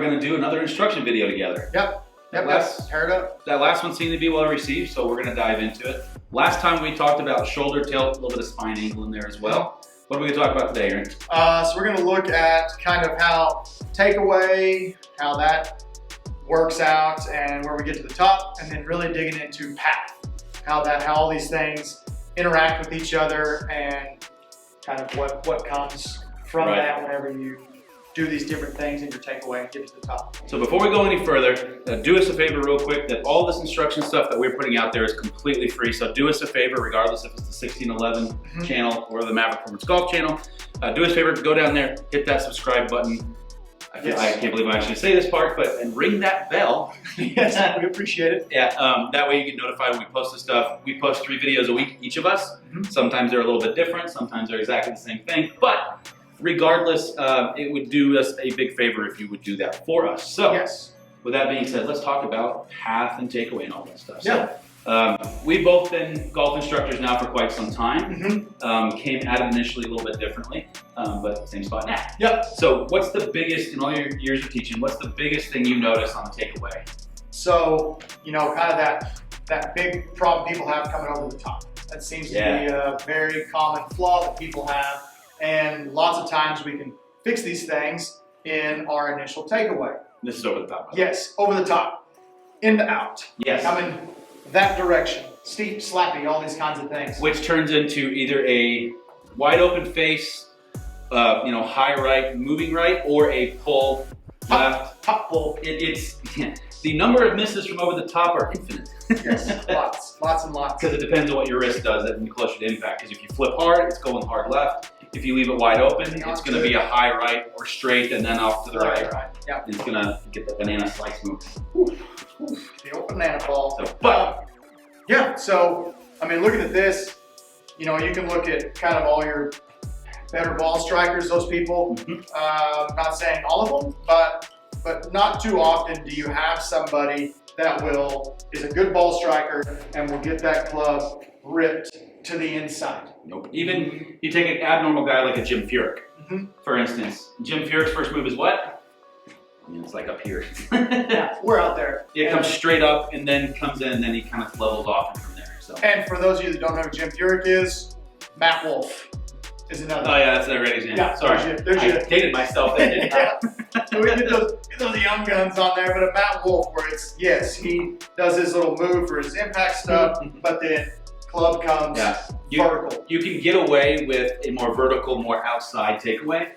going to do another instruction video together. Yep. Tear it up. That last one seemed to be well received, so we're going to dive into it. Last time we talked about shoulder tilt, a little bit of spine angle in there as well. What are we going to talk about today, Aaron? So we're going to look at kind of how takeaway, how that works out, and where we get to the top, and then really digging into path, how all these things interact with each other, and kind of what comes from that whenever you do these different things in your takeaway and get to the top. So before we go any further, do us a favor real quick, that all this instruction stuff that we're putting out there is completely free. So do us a favor, regardless if it's the 1611 channel or the Maverick Performance Golf channel. Do us a favor, go down there, hit that subscribe button. I can't believe I actually say this part, and ring that bell. Yes, we appreciate it. Yeah, that way you get notified when we post this stuff. We post 3 videos a week, each of us. Sometimes they're a little bit different, sometimes they're exactly the same thing, but regardless, it would do us a big favor if you would do that for us. So, with that being said, let's talk about path and takeaway and all that stuff. So, we've both been golf instructors now for quite some time. Came at it initially a little bit differently, but same spot now. So what's the biggest, in all your years of teaching, what's the biggest thing you notice on the takeaway? So, kind of that big problem people have coming over the top. That seems to be a very common flaw that people have. And lots of times we can fix these things in our initial takeaway. This is over the top. Yes, over the top. In to out. Yes. Coming that direction. Steep, slappy, all these kinds of things. Which turns into either a wide open face, high right, moving right, or a pull left. Top pull. It's the number of misses from over the top are infinite. Yes, lots and lots. Because it depends on what your wrist does and closer to impact. Because if you flip hard, it's going hard left. If you leave it wide open, it's going to be a high right or straight and then off to the right. Yeah. It's going to get the banana slice move. The old banana ball. So, so, I mean, looking at this, you can look at kind of all your better ball strikers, those people. Not saying all of them, but not too often do you have somebody that is a good ball striker and will get that club ripped to the inside. Nope. Even you take an abnormal guy like a Jim Furyk, for instance. Jim Furyk's first move is what? I mean, it's like up here. Yeah, we're out there. It comes straight up and then comes in and then he kind of levels off from there. So. And for those of you that don't know who Jim Furyk is, Matt Wolf is another. Oh yeah, that's a great example. Yeah, sorry. I dated myself there, didn't I? So we get those young guns on there, but a Matt Wolf where it's, he does his little move for his impact stuff, but then club comes vertical. You can get away with a more vertical, more outside takeaway,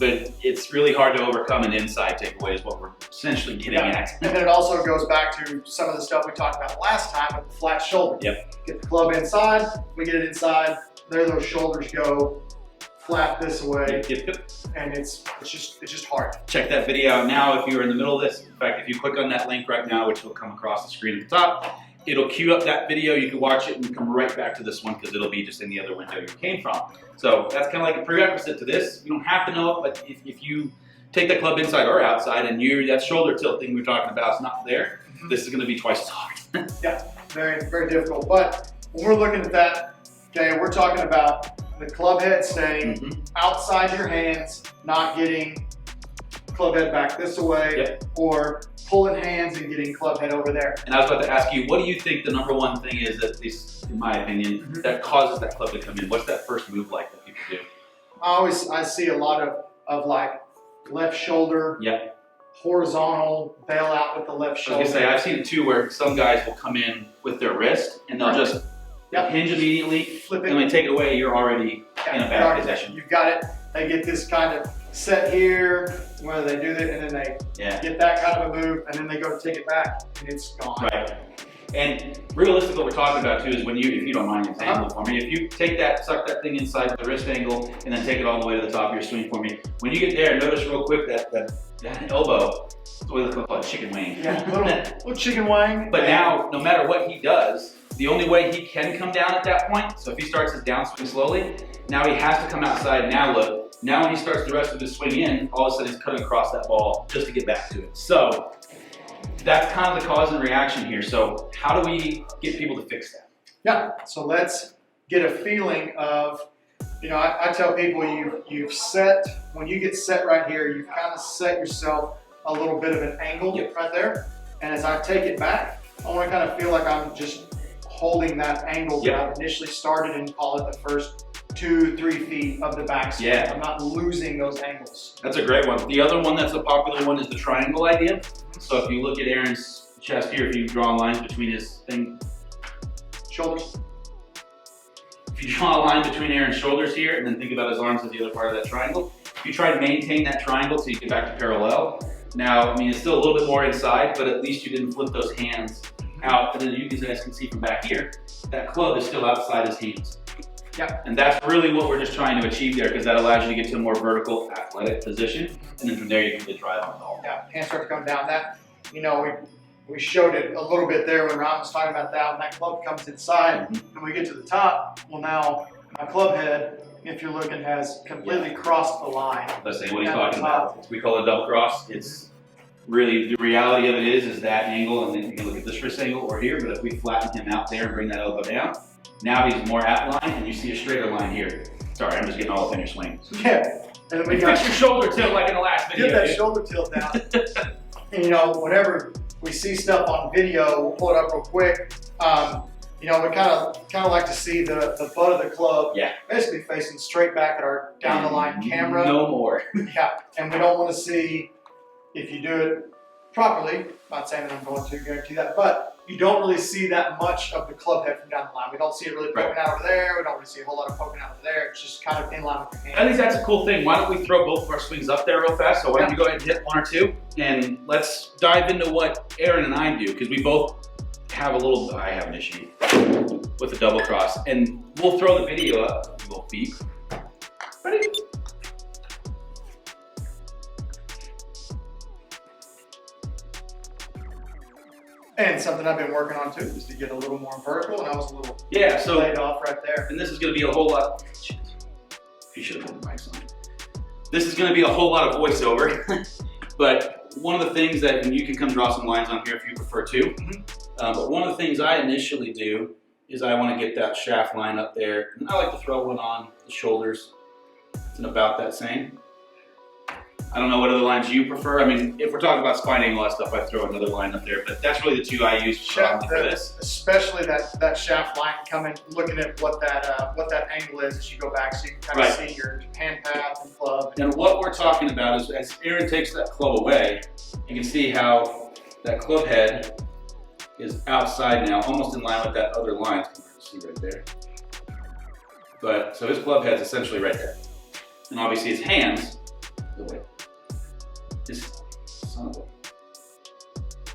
but it's really hard to overcome an inside takeaway is what we're essentially getting at. And then it also goes back to some of the stuff we talked about last time with the flat shoulder. Get the club inside, we get it inside, there those shoulders go, flap this away, and it's just hard. Check that video out now if you're in the middle of this. In fact, if you click on that link right now, which will come across the screen at the top, it'll queue up that video. You can watch it and come right back to this one because it'll be just in the other window you came from. So that's kind of like a prerequisite to this. You don't have to know it, but if you take the club inside or outside and that shoulder tilt thing we're talking about is not there, this is going to be twice as hard. Very, very difficult. But when we're looking at that, we're talking about the club head staying outside your hands, not getting club head back this way, or pulling hands and getting club head over there. And I was about to ask you, what do you think the number one thing is, at least in my opinion, that causes that club to come in? What's that first move like that people do? I see a lot of like left shoulder, horizontal bail out with the left shoulder. I was gonna say, I've seen it too where some guys will come in with their wrist and they'll just hinge immediately, flip it, and when they take it away, you're already in a bad position. You've got it. They get this kind of set here, where they do that, and then they get that kind of a move, and then they go to take it back, and it's gone. Right. And realistically, what we're talking about too is when if you don't mind example for me, if you take that, suck that thing inside the wrist angle, and then take it all the way to the top of your swing for me. When you get there, notice real quick that elbow, the way they look like chicken wing. Yeah, little chicken wing. But now, no matter what he does, the only way he can come down at that point, so if he starts his downswing slowly, now he has to come outside. Now look, now when he starts the rest of his swing in, all of a sudden he's cutting across that ball just to get back to it. So that's kind of the cause and reaction here. So how do we get people to fix that? Yeah, so let's get a feeling of, I tell people you've set, when you get set right here, you've kind of set yourself a little bit of an angle Yep. right there. And as I take it back, I want to kind of feel like I'm just holding that angle that I initially started and call it the first 2-3 feet of the backswing. Yeah. I'm not losing those angles. That's a great one. The other one that's a popular one is the triangle idea. So if you look at Aaron's chest here, if you draw lines between his Shoulders. if you draw a line between Aaron's shoulders here and then think about his arms as the other part of that triangle, if you try to maintain that triangle so you get back to parallel, now, I mean, it's still a little bit more inside, but at least you didn't flip those hands out. And then you guys can see from back here, that club is still outside his hands. Yep. And that's really what we're just trying to achieve there, because that allows you to get to a more vertical, athletic position. And then from there, you can get drive on the ball. Yeah, hands start to come down. That, you know, we showed it a little bit there when Ron was talking about that. When that club comes inside and we get to the top, well, now my club head, if you're looking, has completely crossed the line. Let's say what he's talking about. We call it a double cross. It's really, the reality of it is that angle, and then you can look at this wrist angle or here, but if we flatten him out there and bring that elbow down, now he's more at line and you see a straighter line here. Sorry, I'm just getting all up in your swing. Yeah. And then we Fix your shoulder tilt like in the last video. Get that shoulder tilt down. And, you know, whenever we see stuff on video, we'll pull it up real quick. You know, we kind of like to see the butt of the club basically facing straight back at our down the line camera. No more. Yeah, and we don't want to see, if you do it properly, not saying that I'm going to guarantee that, but you don't really see that much of the club head from down the line. We don't see it really poking out over there. We don't really see a whole lot of poking out over there. It's just kind of in line with your hand. I think that's a cool thing. Why don't we throw both of our swings up there real fast? So why don't you go ahead and hit one or two, and let's dive into what Aaron and I do, because we both have I have an issue with the double cross, and we'll throw the video up. We'll beep. Ready? And something I've been working on too is to get a little more vertical, and I was a little laid off right there. And this is going to be a whole lot. Shit. You should have put the mics on. This is going to be a whole lot of voiceover, but one of the things that, and you can come draw some lines on here if you prefer to, but one of the things I initially do is I want to get that shaft line up there, and I like to throw one on the shoulders. It's in about that same. I don't know what other lines you prefer. I mean, if we're talking about spine angle and stuff, I throw another line up there, but that's really the two I use for this. Especially that shaft line coming, looking at what that angle is as you go back, so you can kind of see your hand path and club. And what we're talking about is, as Aaron takes that club away, you can see how that club head is outside now, almost in line with that other line. See right there. But so his club head's essentially right there, and obviously his hands. Son of a.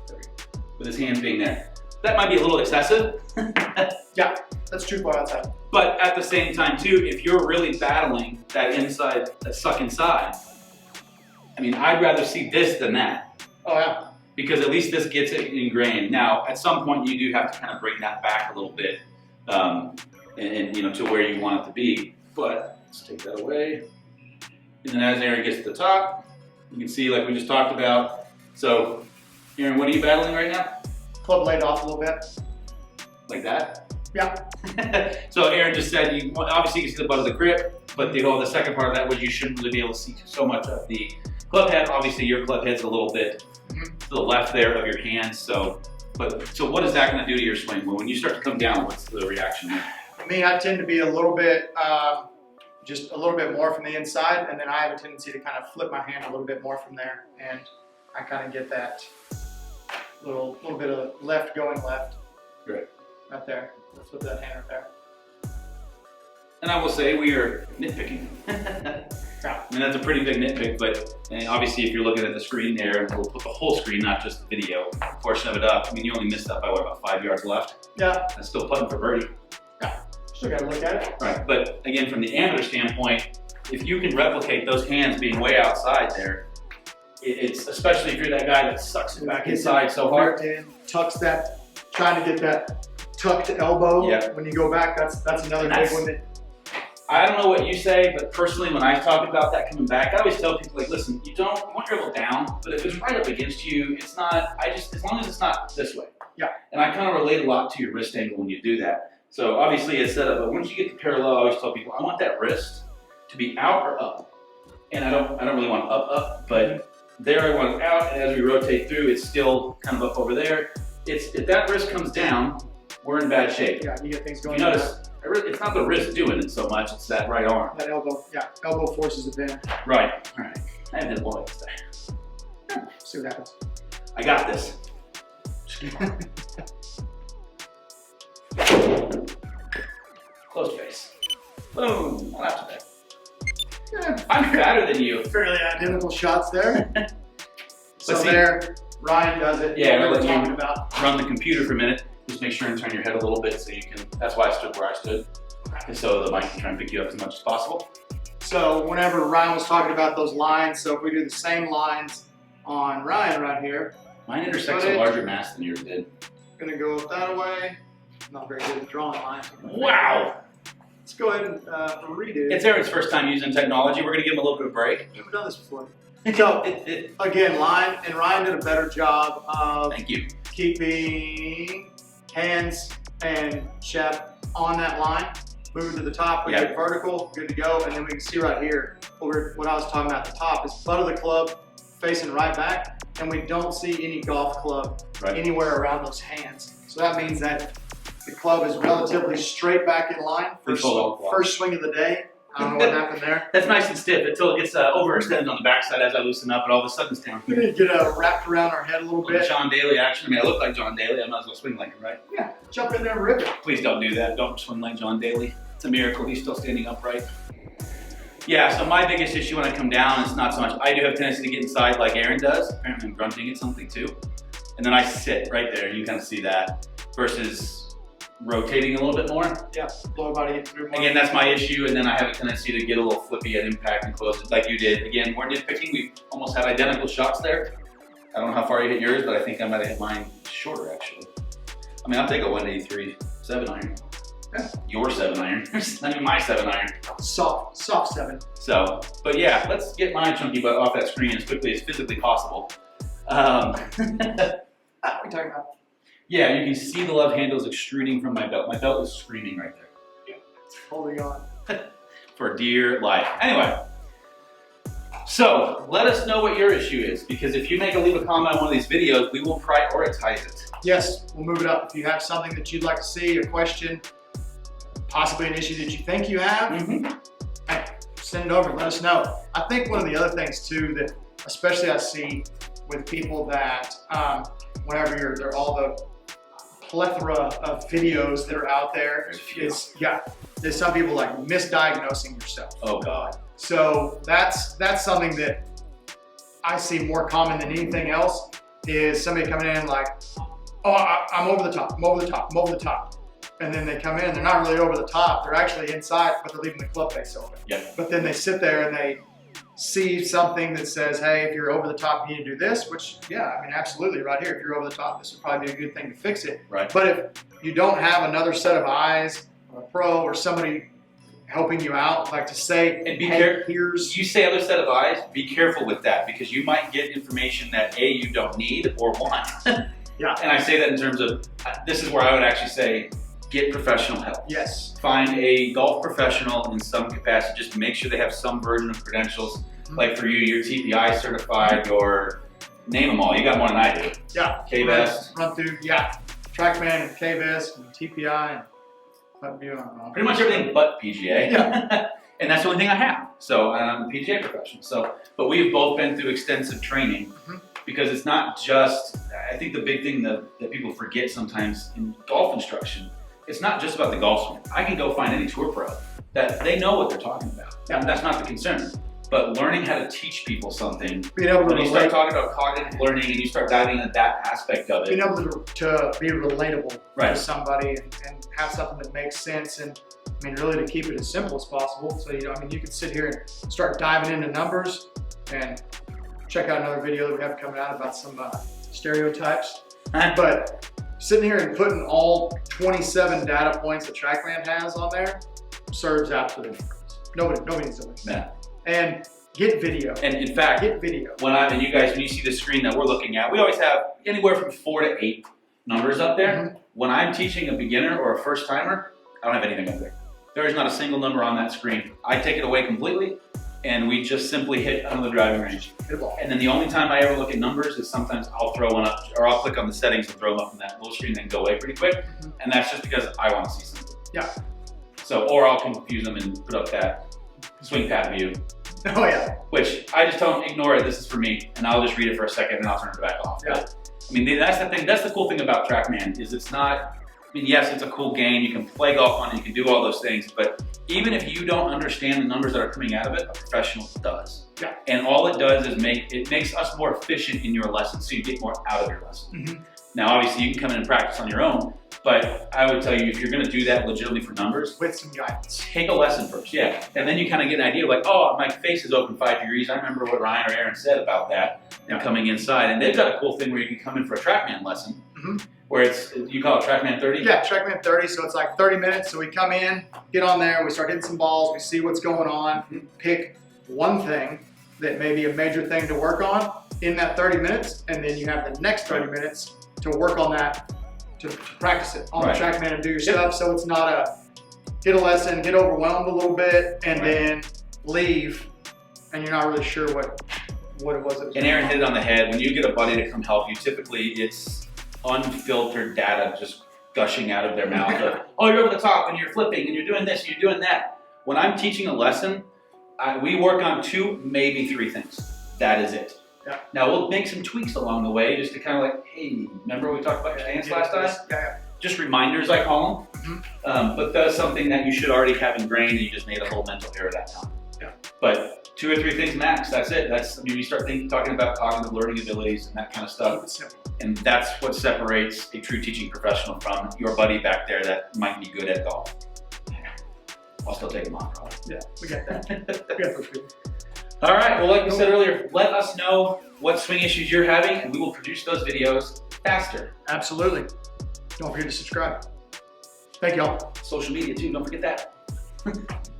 There we go. With his hands being there. That might be a little excessive. Yeah, that's too far outside. But at the same time too, if you're really battling that inside, that suck inside, I mean, I'd rather see this than that. Oh yeah. Because at least this gets it ingrained. Now, at some point you do have to kind of bring that back a little bit, and you know, to where you want it to be. But let's take that away. And then as Aaron gets to the top, you can see, like we just talked about. So, Aaron, what are you battling right now? Club laid off a little bit. Like that? Yeah. So Aaron just said, obviously you can see the butt of the grip, but the second part of that was you shouldn't really be able to see so much of the club head. Obviously your club head's a little bit to the left there of your hands. So what is that going to do to your swing? Well, when you start to come down, what's the reaction there? For me, I tend to be a little bit, just a little bit more from the inside, and then I have a tendency to kind of flip my hand a little bit more from there, and I kind of get that little bit of left going left. Right. Right there. Let's flip that hand right there. And I will say we are nitpicking. Yeah. I mean, that's a pretty big nitpick, but obviously if you're looking at the screen there, we'll put the whole screen, not just the video portion of it up. I mean, you only missed that by what, about 5 yards left? Yeah. That's still putting for birdie. Yeah. Still got to look at it. Right, but again, from the amateur standpoint, if you can replicate those hands being way outside there, it's especially if you're that guy that sucks it back inside so hard. Tucks that, trying to get that tucked elbow when you go back. That's another big one. I don't know what you say, but personally, when I talk about that coming back, I always tell people, like, listen, you want your elbow down, but if it's right up against you, it's not, as long as it's not this way. Yeah. And I kind of relate a lot to your wrist angle when you do that. So obviously it's set up, but once you get the parallel, I always tell people, I want that wrist to be out or up. And I don't really want up, but there I want it out, and as we rotate through, it's still kind of up over there. If that wrist comes down, we're in bad shape. Yeah, you get things going. You notice, it's not the wrist doing it so much, it's that right arm. That elbow, yeah, elbow forces it in. Right, all right. I have the boys there. Yeah, see what happens. I got this. Just keep on. Close face. Boom, not after that. Yeah, I'm fatter than you. fairly identical shots there. So see, there, Ryan does it. Yeah, we were let you talking about. run the computer for a minute. Just make sure and turn your head a little bit so you can, that's why I stood where I stood. So the mic can try and pick you up as much as possible. So whenever Ryan was talking about those lines, so if we do the same lines on Ryan right here. Mine intersects a larger mass than yours did. Gonna go that way. Not very good at drawing lines. Wow! Let's go ahead and redo. It's Aaron's first time using technology. We're gonna give him a little bit of a break. We've done this before. So again, Ryan did a better job of Thank you. keeping hands and Shep on that line. Move to the top, we get vertical, good to go, and then we can see right here what I was talking about at the top is butt of the club facing right back, and we don't see any golf club anywhere around those hands. So that means that the club is relatively straight back in line. First swing of the day. I don't know what happened there. That's nice and stiff until it gets overextended on the backside as I loosen up, and all of a sudden it's down. We need to get wrapped around our head a little bit. John Daly action. I mean, I look like John Daly. I might as well swing like him, right? Yeah, jump in there and rip it. Please don't do that. Don't swing like John Daly. It's a miracle he's still standing upright. Yeah, so my biggest issue when I come down is not so much, I do have a tendency to get inside like Aaron does. Apparently I'm grunting at something too. And then I sit right there, you kind of see that, versus rotating a little bit more. Yeah, lower body through more. Again, that's my issue, and then I have a tendency to get a little flippy at impact and close it like you did. Again, we're nitpicking, we almost had identical shots there. I don't know how far you hit yours, but I think I might have hit mine shorter actually. I mean, I'll take a 183 7-iron. Yeah. Your 7-iron, not even my 7-iron. Soft 7. So, but yeah, let's get my chunky butt off that screen as quickly as physically possible. What are you talking about? Yeah, you can see the love handles extruding from my belt. My belt is screaming right there. Yeah, it's holding on. For dear life. Anyway, so let us know what your issue is, because if you leave a comment on one of these videos, we will prioritize it. Yes, we'll move it up. If you have something that you'd like to see, a question, possibly an issue that you think you have, hey, send it over, let us know. I think one of the other things too that especially I see with people that whenever they're all the plethora of videos that are out there, there's some people like misdiagnosing yourself. Oh God. So that's something that I see more common than anything else is somebody coming in like, oh, I'm over the top, I'm over the top, I'm over the top. And then they come in, they're not really over the top, they're actually inside, but they're leaving the club face open. Yeah. But then they sit there and they see something that says, hey, if you're over the top, you need to do this, which, yeah, I mean, absolutely, right here, if you're over the top, this would probably be a good thing to fix it. Right. But if you don't have another set of eyes, or a pro, or somebody helping you out, like to say, and be hey, careful. Here's... You say other set of eyes, be careful with that, because you might get information that A, you don't need or want. Yeah. And I say that in terms of, this is where I would actually say, get professional help. Yes. Find a golf professional in some capacity. Just make sure they have some version of credentials. Like for you, you're TPI certified, or name them all. You got more than I do. Yeah. K-Vest. Run through, yeah. TrackMan and K-Vest and TPI and pretty much everything but PGA. Yeah. And that's the only thing I have. So I'm a PGA professional. So, but we've both been through extensive training because it's not just, I think the big thing that people forget sometimes in golf instruction, it's not just about the golf swing. I can go find any tour pro that they know what they're talking about. Yeah. And that's not the concern. But learning how to teach people something, being able to when you start talking about cognitive learning and you start diving into that aspect of it. Being able to be relatable Right. to somebody and have something that makes sense, and I mean really to keep it as simple as possible. So I mean you could sit here and start diving into numbers and check out another video that we have coming out about some stereotypes. But sitting here and putting all 27 data points that TrackMan has on there serves absolutely nobody needs to listen. Yeah. And get video. And in fact, get video. When you see the screen that we're looking at, we always have anywhere from 4 to 8 numbers up there. When I'm teaching a beginner or a first timer, I don't have anything up there. There is not a single number on that screen. I take it away completely, and we just simply hit on the driving range. And then the only time I ever look at numbers is sometimes I'll throw one up, or I'll click on the settings and throw them up on that little screen and then go away pretty quick. And that's just because I want to see something. Yeah. So, or I'll confuse them and put up that swing pad view. Oh yeah. Which I just tell them, ignore it, this is for me, and I'll just read it for a second and I'll turn it back off. Yeah. But, I mean, that's the thing, that's the cool thing about TrackMan, is it's not, I mean, yes, it's a cool game, you can play golf on it, you can do all those things, but even if you don't understand the numbers that are coming out of it, a professional does. Yeah. And all it does is it makes us more efficient in your lesson, so you get more out of your lesson. Now, obviously, you can come in and practice on your own, but I would tell you, if you're gonna do that legitimately for numbers, with some guidance, take a lesson first, yeah. And then you kind of get an idea like, oh, my face is open 5 degrees. I remember what Ryan or Aaron said about that and coming inside. And they've got a cool thing where you can come in for a TrackMan lesson, where it's, you call it TrackMan 30? Yeah, TrackMan 30, so it's like 30 minutes. So we come in, get on there, we start hitting some balls, we see what's going on, pick one thing that may be a major thing to work on in that 30 minutes, and then you have the next 30 minutes to work on that, to practice it on the TrackMan and do your stuff. So it's not a hit a lesson, get overwhelmed a little bit, and then leave, and you're not really sure what it was. And Aaron hit it on the head. When you get a buddy to come help you, typically it's unfiltered data just gushing out of their mouth. Of, oh, you're over the top, and you're flipping, and you're doing this, and you're doing that. When I'm teaching a lesson, we work on 2, maybe 3 things. That is it. Yeah. Now we'll make some tweaks along the way just to kind of like, hey, remember we talked about your stance last time? Yeah. Just reminders, I call them. But that's something that you should already have ingrained, and you just made a whole mental error that time. Yeah. But 2 or 3 things max, that's it. That's, I mean, you start talking about cognitive learning abilities and that kind of stuff. And that's what separates a true teaching professional from your buddy back there that might be good at golf. I'll still take him on, probably. Yeah, we got that. We got those people. All right, well, like we said earlier, let us know what swing issues you're having, and we will produce those videos faster. Absolutely. Don't forget to subscribe. Thank y'all. Social media too, don't forget that.